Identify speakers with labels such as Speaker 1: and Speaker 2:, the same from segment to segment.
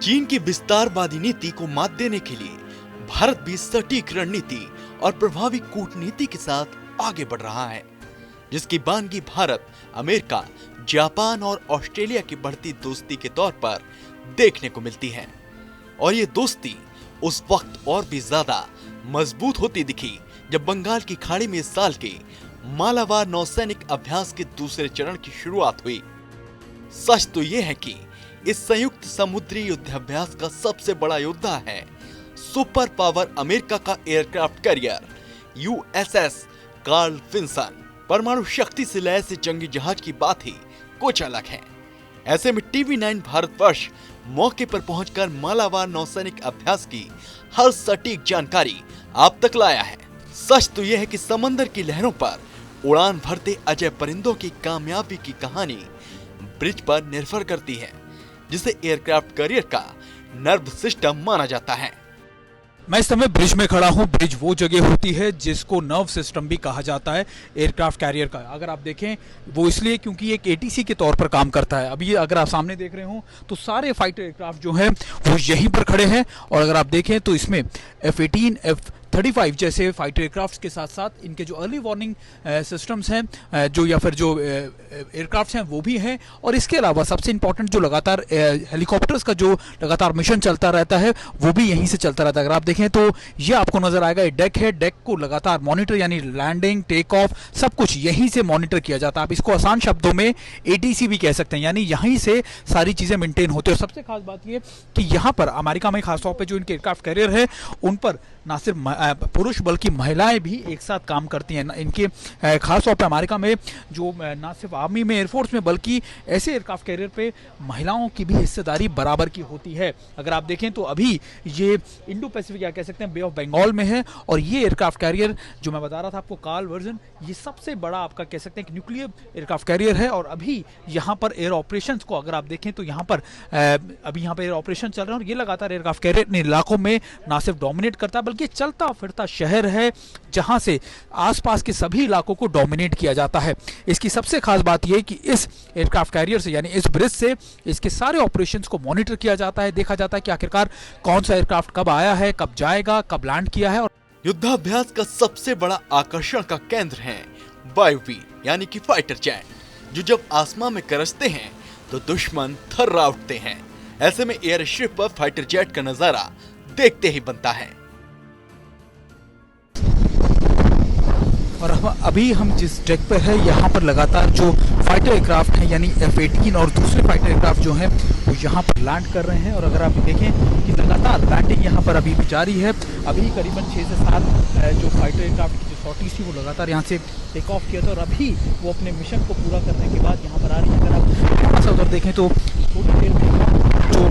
Speaker 1: चीन की विस्तारवादी नीति को मात देने के लिए भारत भी सटीक रणनीति और प्रभावी कूटनीति के साथ आगे बढ़ रहा है, जिसकी बानगी भारत, अमेरिका, जापान और ऑस्ट्रेलिया की बढ़ती दोस्ती के तौर पर देखने को मिलती है। और ये दोस्ती उस वक्त और भी ज्यादा मजबूत होती दिखी जब बंगाल की खाड़ी में इस साल के मालाबार नौसैनिक अभ्यास के दूसरे चरण की शुरुआत हुई। सच तो ये है कि इस संयुक्त समुद्री युद्धाभ्यास का सबसे बड़ा योद्धा है सुपर पावर अमेरिका का aircraft carrier USS Carl Vinson. परमाणु शक्ति से लैस इस जंगी जहाज की बात ही कुछ अलग है। ऐसे में टीवी9 भारतवर्ष मौके पर पहुंचकर मालाबार नौसैनिक अभ्यास की हर सटीक जानकारी आप तक लाया है। सच तो यह है कि समंदर की लहरों पर उड़ान भरते अजय परिंदों की कामयाबी की कहानी ब्रिज पर निर्भर करती है, जिसे एयरक्राफ्ट कैरियर का नर्व सिस्टम माना जाता है।
Speaker 2: मैं इस समय ब्रिज में खड़ा हूं। ब्रिज वो जगह होती है जिसको नर्व सिस्टम भी कहा जाता है एयरक्राफ्ट कैरियर का। अगर आप देखें वो इसलिए क्योंकि एक एटीसी के तौर पर काम करता है। अभी अगर आप सामने देख रहे हो तो सारे फाइटर एयरक्राफ्ट जो हैं वो यहीं पर खड़े हैं। और अगर आप देखें तो इसमें F-18, F-35 जैसे फाइटर एयरक्राफ्ट के साथ साथ इनके जो अर्ली वार्निंग सिस्टम्स हैं जो या फिर जो एयरक्राफ्ट हैं वो भी हैं। और इसके अलावा सबसे इंपॉर्टेंट जो लगातार हेलीकॉप्टर्स का जो लगातार मिशन चलता रहता है वो भी यहीं से चलता रहता है। अगर आप देखें तो ये आपको नजर आएगा, डेक है। डेक को लगातार मॉनिटर यानी लैंडिंग, टेक ऑफ सब कुछ यहीं से मॉनिटर किया जाता है। आप इसको आसान शब्दों में एटीसी भी कह सकते हैं, यानी यहीं से सारी चीजें मेंटेन होती है। और सबसे खास बात ये कि यहाँ पर अमेरिका में खासतौर पर जो इनके एयरक्राफ्ट कैरियर है उन पर ना सिर्फ पुरुष बल्कि महिलाएं भी एक साथ काम करती हैं। इनके खासतौर पर अमेरिका में जो ना सिर्फ आर्मी में, एयरफोर्स में, बल्कि ऐसे एयरक्राफ्ट कैरियर पे महिलाओं की भी हिस्सेदारी बराबर की होती है। अगर आप देखें तो अभी ये इंडो पैसिफिक या कह सकते हैं बे ऑफ बंगाल में है। और ये एयरक्राफ्ट कैरियर जो मैं बता रहा था आपको कार्ल वर्जन, ये सबसे बड़ा आपका कह सकते हैं कि न्यूक्लियर एयरक्राफ्ट कैरियर है। और अभी यहाँ पर एयर ऑपरेशन को अगर आप देखें तो यहाँ पर अभी यहाँ पर एयर ऑपरेशन चल रहे हैं। और ये लगातार एयरक्राफ्ट कैरियर इन इलाकों में ना सिर्फ डोमिनेट करता है बल्कि चलता फिरता शहर है जहां से आसपास के सभी इलाकों को डोमिनेट किया जाता है। इसकी सबसे खास बात यह है कि इस एयरक्राफ्ट कैरियर से यानी इस ब्रिज से इसके सारे ऑपरेशंस को मॉनिटर किया जाता है, देखा जाता है कि आखिरकार कौन सा एयरक्राफ्ट कब आया है, कब जाएगा, कब लैंड किया है। और
Speaker 1: युद्धाभ्यास का सबसे बड़ा आकर्षण का केंद्र है वायुवीर यानी कि फाइटर जेट, जो जब आसमान में गरजते हैं तो दुश्मन थर्रा उठते हैं। ऐसे में एयर स्ट्रिप पर फाइटर जेट का नजारा देखते ही बनता है।
Speaker 2: और अभी हम जिस डेक पर है यहाँ पर लगातार जो फाइटर एयरक्राफ्ट हैं यानी F-18 और दूसरे फाइटर एयरक्राफ्ट जो हैं वो यहाँ पर लैंड कर रहे हैं। और अगर आप देखें कि लगातार लैंडिंग यहाँ पर अभी भी जारी है। अभी करीबन 6 से 7 जो फाइटर एयरक्राफ्ट की जो सॉर्टीज थी वो लगातार यहाँ से टेक ऑफ किया था। और अभी वो अपने मिशन को पूरा करने के बाद यहाँ पर आ रही है। अगर आप थोड़ा सा उधर देखें तो थोड़ी देर में जो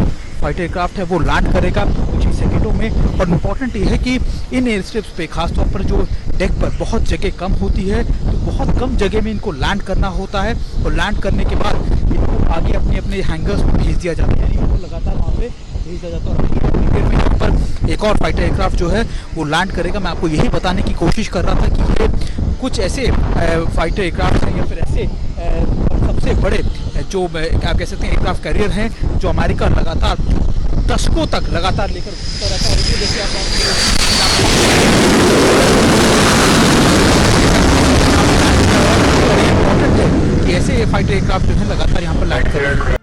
Speaker 2: फाइटर एयरक्राफ्ट है वो लैंड करेगा कुछ ही सेकेंडों में। और इम्पॉर्टेंट ये है कि इन एयर स्ट्रिप्स पे खासतौर पर जो डेक पर बहुत जगह कम होती है तो बहुत कम जगह में इनको लैंड करना होता है। और लैंड करने के बाद इनको आगे अपने अपने हैंगर्स में भेज दिया जाता है, यानी इनको लगातार वहाँ पे भेज दिया जाता है। और थोड़ी देर में यहाँ पर एक और फाइटर एयरक्राफ्ट जो है वो लैंड करेगा। मैं आपको यही बताने की कोशिश कर रहा था कि ये कुछ ऐसे फाइटर एयरक्राफ्ट हैं या फिर ऐसे सबसे बड़े जो आप कह सकते हैं एयरक्राफ्ट कैरियर हैं जो अमेरिका लगातार दशकों तक लगातार लेकर घूमता रहता है। और ये देखिए ऐसे फाइटर एयरक्राफ्ट जो है लगातार यहाँ पर लैंड कर रहे हैं।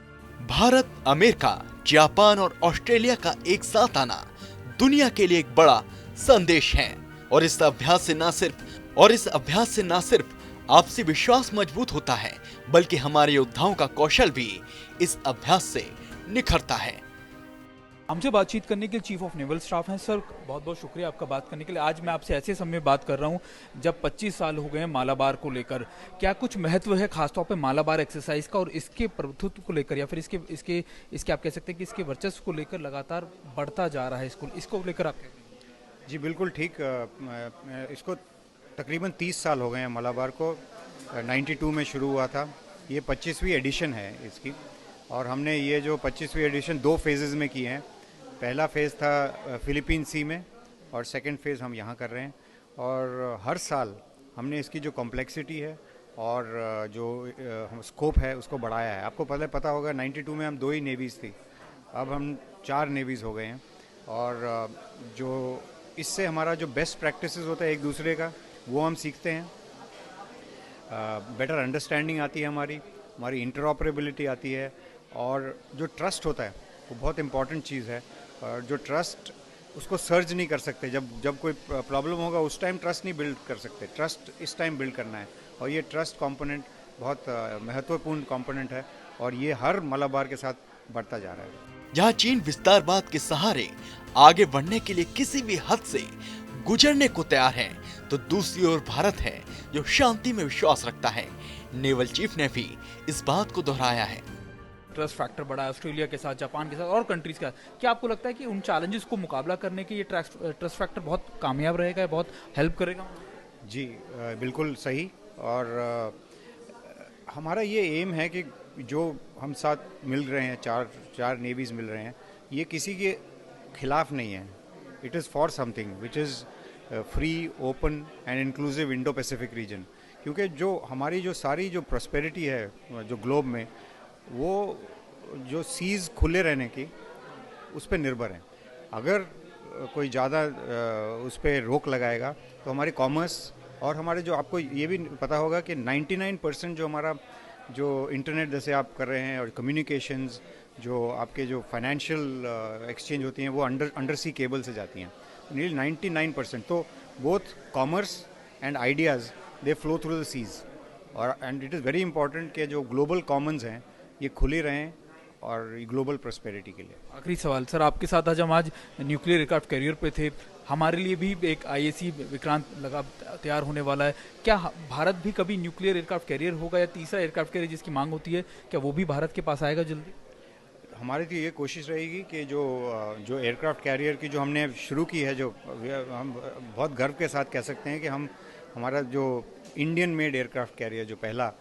Speaker 1: भारत, अमेरिका, जापान और ऑस्ट्रेलिया का एक साथ आना दुनिया के लिए एक बड़ा संदेश है। और इस अभ्यास से ना सिर्फ आपसी विश्वास मजबूत होता है बल्कि हमारे योद्धाओं का कौशल भी इस अभ्यास से निखरता है।
Speaker 2: हमसे बातचीत करने के लिए चीफ ऑफ नेवल स्टाफ हैं। सर बहुत बहुत शुक्रिया आपका बात करने के लिए। आज मैं आपसे ऐसे समय बात कर रहा हूं जब 25 साल हो गए हैं मालाबार को लेकर। क्या कुछ महत्व है खासतौर पे मालाबार एक्सरसाइज का और इसके प्रभुत्व को लेकर या फिर इसके आप कह सकते हैं कि इसके वर्चस्व को लेकर लगातार बढ़ता जा रहा है इसको लेकर आप?
Speaker 3: जी बिल्कुल ठीक। इसको तकरीबन 30 साल हो गए हैं मालाबार को। 92 में शुरू हुआ था। ये 25वीं एडिशन है इसकी। और हमने ये जो 25वीं एडिशन 2 फेजेज़ में किए हैं। पहला फेज़ था फिलीपीन सी में और सेकंड फेज़ हम यहाँ कर रहे हैं। और हर साल हमने इसकी जो कॉम्प्लेक्सिटी है और जो स्कोप है उसको बढ़ाया है। आपको पहले पता होगा 92 में हम 2 ही नेवीज़ थी अब हम 4 नेवीज़ हो गए हैं और जो इससे हमारा जो बेस्ट प्रैक्टिसेस होता है एक दूसरे का, वो हम सीखते हैं, बेटर अंडरस्टैंडिंग आती है, हमारी इंटरऑपरेबिलिटी आती है, और जो ट्रस्ट होता है वो बहुत इंपॉर्टेंट चीज़ है। और जो ट्रस्ट उसको सर्च नहीं कर सकते, जब कोई प्रॉब्लम होगा उस टाइम ट्रस्ट नहीं बिल्ड कर सकते, ट्रस्ट इस टाइम बिल्ड करना है, और ये ट्रस्ट कंपोनेंट बहुत महत्वपूर्ण कंपोनेंट है, और ये हर मलाबार के साथ बढ़ता जा रहा है।
Speaker 1: जहां चीन विस्तारवाद के सहारे आगे बढ़ने के लिए किसी भी हद से गुजरने को तैयार है, तो दूसरी ओर भारत है जो शांति में विश्वास रखता है। नेवल चीफ ने भी इस बात को दोहराया है।
Speaker 2: ट्रस्ट फैक्टर बढ़ा है ऑस्ट्रेलिया के साथ, जापान के साथ और कंट्रीज का। क्या आपको लगता है कि उन चैलेंजेस को मुकाबला करने के ये ट्रस्ट फैक्टर बहुत कामयाब रहेगा, बहुत हेल्प करेगा? जी
Speaker 3: बिल्कुल सही। और हमारा ये एम है कि जो हम साथ मिल रहे हैं, चार नेवीज़ मिल रहे हैं, ये किसी के खिलाफ नहीं है। It is for something which is free, open and inclusive Indo Pacific region. क्योंकि जो हमारी जो सारी जो प्रॉस्पेरिटी है जो ग्लोब में, वो जो सीज़ खुले रहने की उस पर निर्भर है। अगर कोई ज़्यादा उस पर रोक लगाएगा तो हमारी कॉमर्स और हमारे जो, आपको ये भी पता होगा कि 99% जो हमारा जो इंटरनेट जैसे आप कर रहे हैं और कम्युनिकेशंस, जो आपके जो फाइनेंशियल एक्सचेंज होती हैं, वो अंडर सी केबल से जाती हैं, नील 99%। तो both commerce and ideas they flow through the seas, और and it is very important कि जो ग्लोबल कॉमन्स हैं ये खुले रहें और ग्लोबल प्रॉस्पेरिटी के लिए।
Speaker 2: आखिरी सवाल सर, आपके साथ आज न्यूक्लियर एयरक्राफ्ट कैरियर पे थे, हमारे लिए भी एक IAC विक्रांत लगा तैयार होने वाला है। क्या भारत भी कभी न्यूक्लियर एयरक्राफ्ट कैरियर होगा, या तीसरा एयरक्राफ्ट कैरियर जिसकी मांग होती है, क्या वो भी भारत के पास आएगा जल्दी?
Speaker 3: हमारी तो ये कोशिश रहेगी कि जो एयरक्राफ्ट कैरियर की जो हमने शुरू की है, जो हम बहुत गर्व के साथ कह सकते हैं कि हमारा जो इंडियन मेड एयरक्राफ्ट कैरियर जो पहला,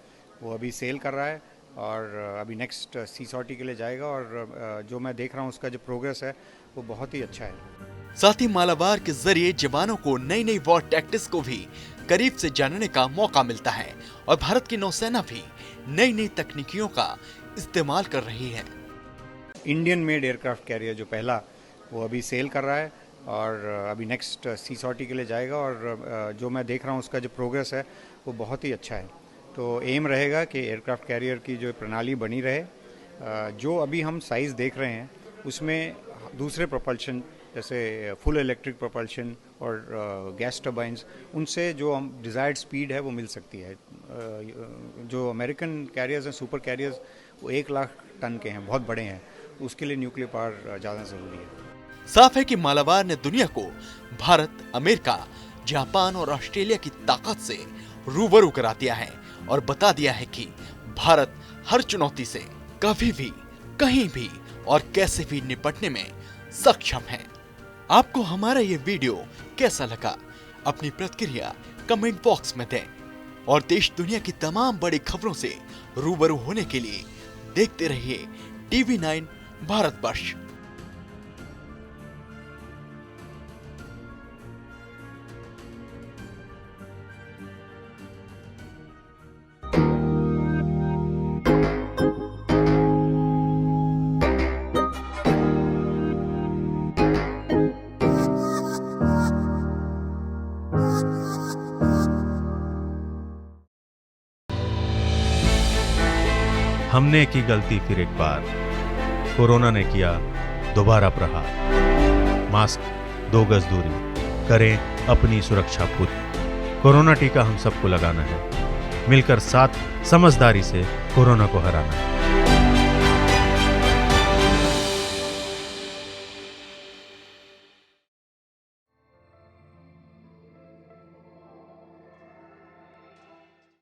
Speaker 3: वो अभी सेल कर रहा है और अभी नेक्स्ट सी सॉर्टी के लिए जाएगा, और जो मैं देख रहा हूँ उसका जो प्रोग्रेस है वो बहुत ही अच्छा है।
Speaker 1: साथ ही मालाबार के जरिए जवानों को नई नई वॉर टैक्टिक्स को भी करीब से जानने का मौका मिलता है, और भारत की नौसेना भी नई नई तकनीकियों का इस्तेमाल कर रही है।
Speaker 3: इंडियन मेड एयरक्राफ्ट कैरियर जो पहला, वो अभी सेल कर रहा है और अभी नेक्स्ट सी सॉर्टी के लिए जाएगा, और जो मैं देख रहा हूँ उसका जो प्रोग्रेस है वो बहुत ही अच्छा है। तो एम रहेगा कि एयरक्राफ्ट कैरियर की जो प्रणाली बनी रहे। जो अभी हम साइज़ देख रहे हैं उसमें दूसरे प्रोपल्शन जैसे फुल इलेक्ट्रिक प्रोपल्शन और गैस टर्बाइंस, उनसे जो हम डिज़ायर्ड स्पीड है वो मिल सकती है। जो अमेरिकन कैरियर्स हैं, सुपर कैरियर्स, वो 1 लाख टन के हैं, बहुत बड़े हैं, उसके लिए न्यूक्लियर पावर ज़्यादा ज़रूरी है।
Speaker 1: साफ है कि मालाबार ने दुनिया को भारत, अमेरिका, जापान और ऑस्ट्रेलिया की ताकत से रूबरू करा दिया है, और बता दिया है कि भारत हर चुनौती से कभी भी, कहीं भी और कैसे भी निपटने में सक्षम है। आपको हमारा ये वीडियो कैसा लगा? अपनी प्रतिक्रिया कमेंट बॉक्स में दें, और देश दुनिया की तमाम बड़ी खबरों से रूबरू होने के लिए देखते रहिए TV9 भारतवर्ष।
Speaker 4: हमने की गलती फिर एक बार, कोरोना ने किया दोबारा प्रहार। मास्क, 2 गज दूरी, करें अपनी सुरक्षा खुद। कोरोना टीका हम सबको लगाना है, मिलकर साथ समझदारी से कोरोना को हराना है।